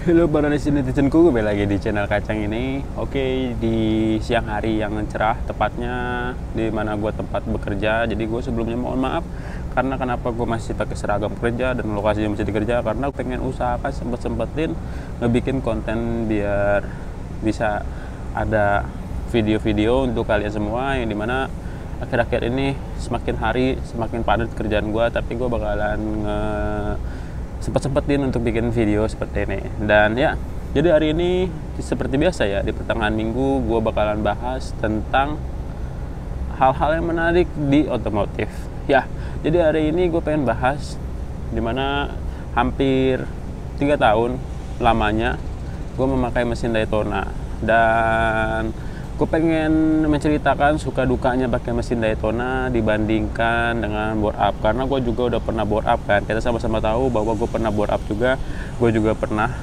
Halo para netizenku, kembali lagi di channel Kacang ini. Oke, di siang hari yang cerah, tepatnya di mana gue tempat bekerja. Jadi gue sebelumnya mohon maaf karena kenapa gue masih pakai seragam kerja dan lokasinya masih dikerja, karena gue pengen usahakan sempet-sempetin ngebikin konten biar bisa ada video-video untuk kalian semua, yang dimana akhir-akhir ini semakin hari semakin padat kerjaan gue, tapi gue bakalan sempat-sempetin untuk bikin video seperti ini. Dan ya, jadi hari ini seperti biasa ya, di pertengahan minggu gue bakalan bahas tentang hal-hal yang menarik di otomotif ya. Jadi hari ini gue pengen bahas dimana hampir 3 tahun lamanya gue memakai mesin Daytona, dan gue pengen menceritakan suka dukanya pakai mesin Daytona dibandingkan dengan bore up, karena gue juga udah pernah bore up kan. Kita sama-sama tahu bahwa gue pernah bore up juga, gue juga pernah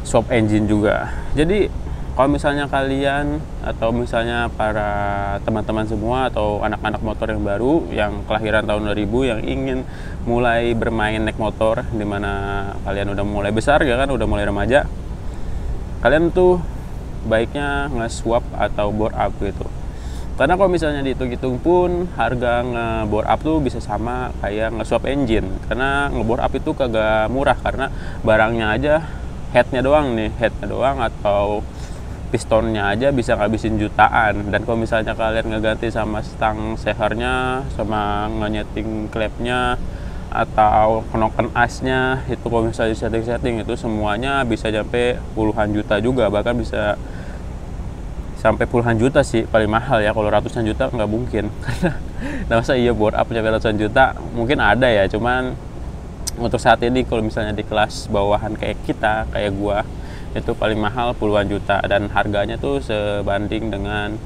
swap engine juga. Jadi kalau misalnya kalian atau misalnya para teman-teman semua atau anak-anak motor yang baru yang kelahiran tahun 2000 yang ingin mulai bermain naik motor, dimana kalian udah mulai besar ya kan, udah mulai remaja, kalian tuh baiknya nge-swap atau bore up gitu. Karena kalau misalnya dihitung-hitung pun harga nge-bore up tuh bisa sama kayak nge-swap engine. Karena nge-bore up itu kagak murah, karena barangnya aja headnya doang atau pistonnya aja bisa ngabisin jutaan. Dan kalau misalnya kalian ngeganti sama stang sehernya, sama nge-nyeting klepnya atau knocken asnya, itu kalau misalnya setting itu semuanya bisa sampai puluhan juta juga, bahkan bisa sampai puluhan juta sih paling mahal ya. Kalau ratusan juta nggak mungkin karena masa iya bore up sampai ratusan juta, mungkin ada ya, cuman untuk saat ini kalau misalnya di kelas bawahan kayak kita, kayak gua, itu paling mahal puluhan juta, dan harganya tuh sebanding dengan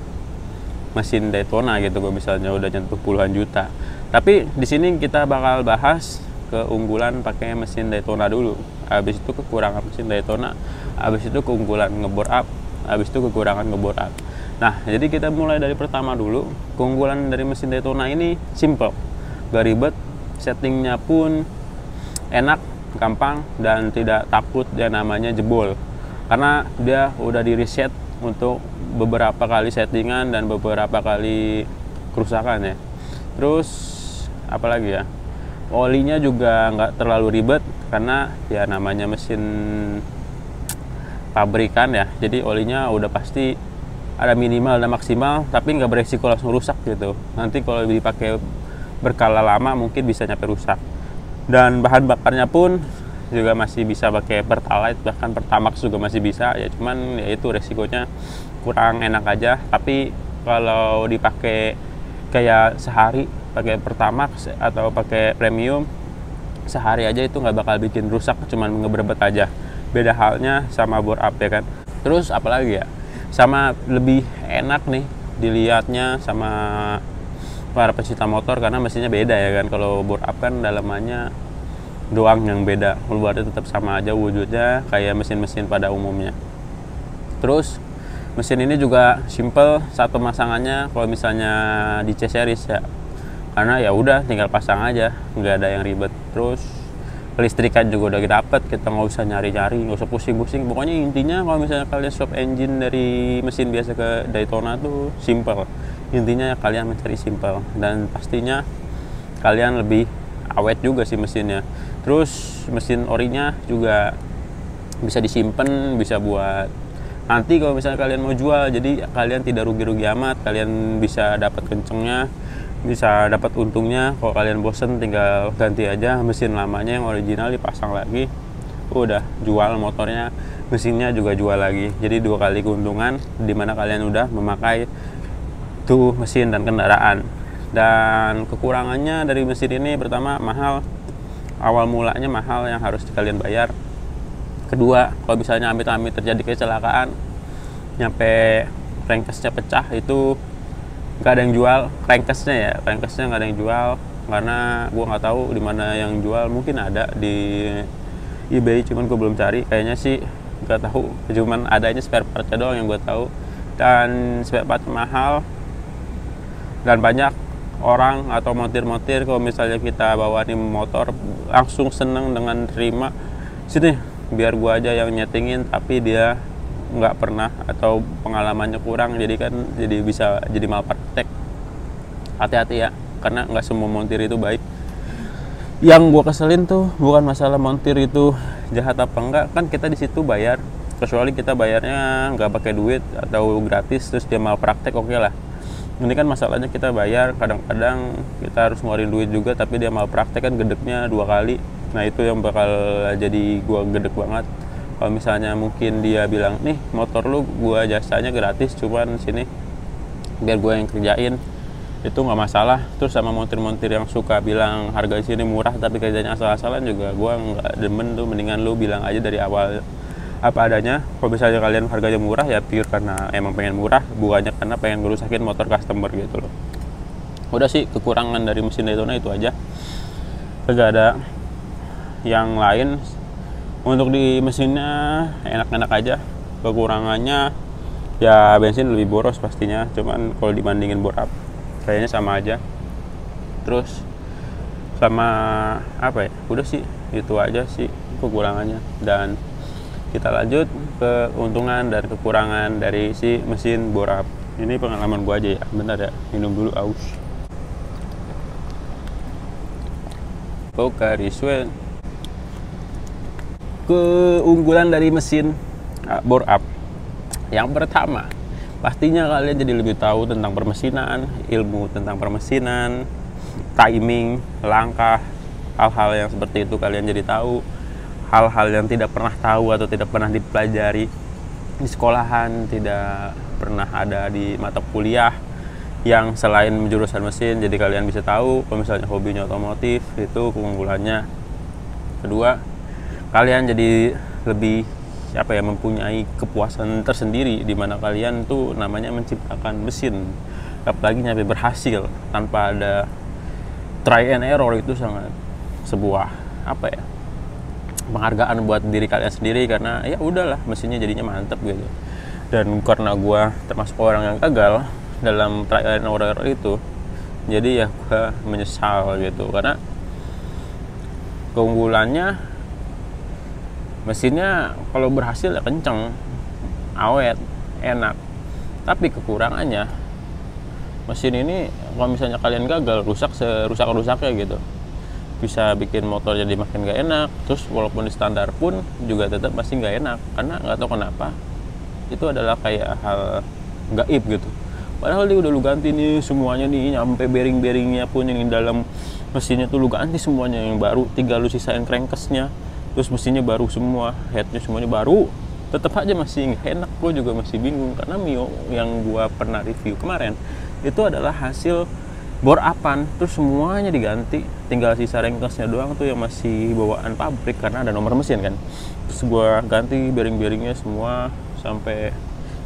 mesin Daytona gitu. Gue misalnya udah nyentuh puluhan juta. Tapi di sini kita bakal bahas keunggulan pakai mesin Daytona dulu, habis itu kekurangan mesin Daytona, habis itu keunggulan ngebore up, habis itu kekurangan ngebore up. Nah, jadi kita mulai dari pertama dulu. Keunggulan dari mesin Daytona ini simple, gak ribet, settingnya pun enak, gampang, dan tidak takut yang namanya jebol, karena dia udah di reset untuk beberapa kali settingan dan beberapa kali kerusakan ya. Terus apalagi ya, olinya juga nggak terlalu ribet karena ya namanya mesin pabrikan ya, jadi olinya udah pasti ada minimal dan maksimal, tapi nggak beresiko langsung rusak gitu. Nanti kalau dipakai berkala lama mungkin bisa nyampe rusak. Dan bahan bakarnya pun juga masih bisa pakai Pertalite, bahkan Pertamax juga masih bisa ya, cuman ya itu resikonya kurang enak aja. Tapi kalau dipakai kayak sehari pakai Pertamax atau pakai premium, sehari aja itu nggak bakal bikin rusak, cuman ngebrebet aja. Beda halnya sama bore up ya kan. Terus apalagi ya, sama lebih enak nih dilihatnya sama para pecinta motor karena mesinnya beda ya kan. Kalau bore up kan dalamannya doang yang beda, luarnya tetap sama aja wujudnya kayak mesin-mesin pada umumnya. Terus mesin ini juga simple, satu masangannya kalau misalnya di C series ya, karena ya udah tinggal pasang aja, nggak ada yang ribet. Terus kelistrikan juga udah dapet, kita nggak usah nyari-nyari, nggak usah pusing-pusing. Pokoknya intinya kalau misalnya kalian swap engine dari mesin biasa ke Daytona tuh simple. Intinya kalian mencari simple, dan pastinya kalian lebih awet juga sih mesinnya. Terus mesin orinya juga bisa disimpan, bisa buat nanti kalau misalnya kalian mau jual, jadi kalian tidak rugi-rugi amat. Kalian bisa dapat kencengnya, bisa dapat untungnya. Kalau kalian bosen tinggal ganti aja mesin lamanya yang original, dipasang lagi, udah jual motornya, mesinnya juga jual lagi. Jadi 2 kali keuntungan dimana kalian udah memakai tuh mesin dan kendaraan. Dan kekurangannya dari mesin ini, pertama mahal, awal mulanya mahal yang harus kalian bayar. Kedua, kalau misalnya amit-amit terjadi kecelakaan nyampe crankcase-nya pecah, itu nggak ada yang jual. Crankcase-nya nggak ada yang jual, karena gua nggak tahu di mana yang jual. Mungkin ada di eBay, cuman gua belum cari, kayaknya sih nggak tahu. Cuman adanya spare part-nya doang yang gua tahu, dan spare part mahal. Dan banyak orang atau montir-montir kalau misalnya kita bawa nih motor langsung seneng dengan terima sini biar gua aja yang nyetingin, tapi dia nggak pernah atau pengalamannya kurang, jadi kan jadi bisa jadi malpraktek. Hati-hati ya, karena nggak semua montir itu baik. Yang gua keselin tuh bukan masalah montir itu jahat apa enggak, kan kita di situ bayar, kecuali kita bayarnya nggak pakai duit atau gratis terus dia malpraktek, oke lah. Ini kan masalahnya kita bayar, kadang-kadang kita harus ngeluarin duit juga tapi dia malpraktek, kan gedeknya 2 kali. Nah itu yang bakal jadi gua gedek banget. Kalau misalnya mungkin dia bilang, nih motor lu gua jasanya gratis, cuman sini biar gua yang kerjain, itu nggak masalah. Terus sama montir-montir yang suka bilang harga di sini murah tapi kerjanya asal-asalan juga gua nggak demen tuh. Mendingan lu bilang aja dari awal apa adanya. Kalau misalnya kalian harganya murah ya pure karena emang pengen murah, bukannya karena pengen ngerusakin motor customer gitu loh. Udah sih, kekurangan dari mesin Daytona itu aja, gak ada yang lain. Untuk di mesinnya enak-enak aja. Kekurangannya ya bensin lebih boros pastinya, cuman kalau dibandingin bore up kayaknya sama aja. Terus sama apa ya, udah sih itu aja sih kekurangannya. Dan kita lanjut ke keuntungan dan kekurangan dari si mesin bore up. Ini pengalaman gua aja ya, bentar ya, minum dulu aus. Pocari Sweat. Keunggulan dari mesin bore up, yang pertama pastinya kalian jadi lebih tahu tentang permesinan, ilmu tentang permesinan, timing, langkah, hal-hal yang seperti itu kalian jadi tahu. Hal-hal yang tidak pernah tahu atau tidak pernah dipelajari di sekolahan, tidak pernah ada di mata kuliah yang selain jurusan mesin, jadi kalian bisa tahu. Kalau misalnya hobinya otomotif, itu keunggulannya. Kedua, kalian jadi lebih mempunyai kepuasan tersendiri, di mana kalian tuh namanya menciptakan mesin, apalagi nyampe berhasil tanpa ada try and error. Itu sangat sebuah penghargaan buat diri kalian sendiri, karena ya udahlah mesinnya jadinya mantep gitu. Dan karena gua termasuk orang yang gagal dalam try and error itu, jadi ya gua menyesal gitu. Karena keunggulannya, mesinnya kalau berhasil ya kenceng, awet, enak. Tapi kekurangannya, mesin ini kalau misalnya kalian gagal, rusak serusak-rusaknya gitu, bisa bikin motor jadi makin gak enak. Terus walaupun di standar pun juga tetap masih gak enak, karena nggak tahu kenapa itu adalah kayak hal gaib gitu. Padahal dia udah lu ganti nih semuanya nih, nyampe bearing-bearingnya pun yang di dalam mesinnya tuh lu ganti semuanya yang baru, tinggal lu sisain crankcase-nya, terus mesinnya baru semua, headnya semuanya baru, tetap aja masih nggak enak. Gue juga masih bingung, karena Mio yang gue pernah review kemarin itu adalah hasil bore up-an, terus semuanya diganti, tinggal sisa crankcase-nya doang tuh yang masih bawaan pabrik karena ada nomor mesin kan. Terus gue ganti bearing-bearingnya semua sampai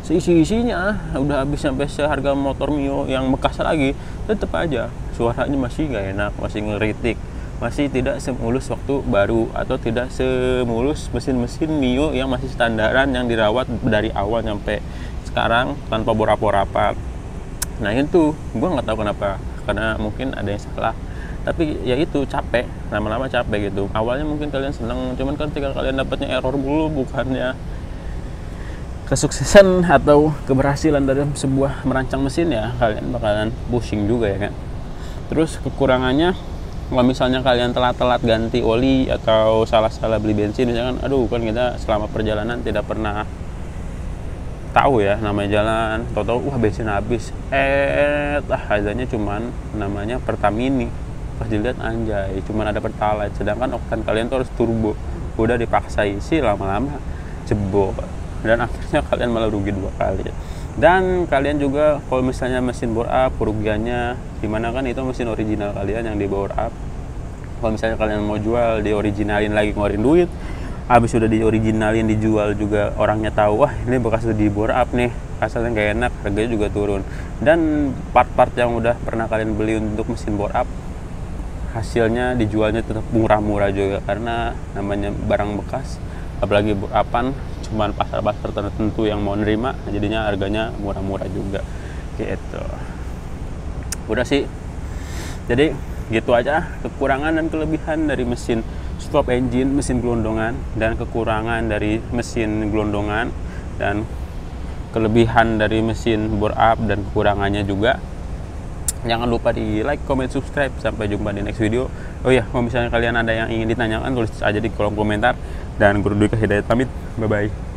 seisi-isinya, udah habis sampai seharga motor Mio yang bekas lagi, tetap aja suaranya masih nggak enak, masih ngeritik, masih tidak semulus waktu baru, atau tidak semulus mesin-mesin Mio yang masih standaran yang dirawat dari awal sampai sekarang tanpa borap-borapan. Nah itu gue nggak tahu kenapa, karena mungkin ada yang salah. Tapi ya itu capek, lama-lama capek gitu. Awalnya mungkin kalian seneng, cuman kan ketika kalian dapatnya error dulu, bukannya kesuksesan atau keberhasilan dalam sebuah merancang mesin, ya kalian bakalan pusing juga ya kan. Terus kekurangannya, kalau misalnya kalian telat-telat ganti oli atau salah-salah beli bensin misalkan, aduh kan kita selama perjalanan tidak pernah tahu ya namanya jalan, tahu-tahu wah bensin habis, harganya cuman namanya Pertamini, pas dilihat anjay cuman ada Pertalite, sedangkan oktan kalian tuh harus turbo, udah dipaksa isi, lama-lama jebol, dan akhirnya kalian malah rugi 2 kali. Dan kalian juga kalau misalnya mesin bore up, kerugiannya dimana kan itu mesin original kalian yang di bore up. Kalau misalnya kalian mau jual, di originalin lagi, ngeluarin duit, habis udah di originalin dijual juga, orangnya tahu wah ini bekas di bore up nih, asalnya gak enak, harganya juga turun. Dan part-part yang udah pernah kalian beli untuk mesin bore up, hasilnya dijualnya tetap murah-murah juga, karena namanya barang bekas, apalagi bore up-an, cuman pasar-pasar tertentu yang mau nerima, jadinya harganya murah-murah juga gitu. Udah sih, jadi gitu aja kekurangan dan kelebihan dari mesin stop engine mesin gelondongan dan kekurangan dari mesin gelondongan dan kelebihan dari mesin bore up dan kekurangannya juga. Jangan lupa di like, comment, subscribe. Sampai jumpa di next video. Oh ya, kalau misalnya kalian ada yang ingin ditanyakan, tulis aja di kolom komentar. Dan Guru Dwi Hidayat pamit. Bye bye.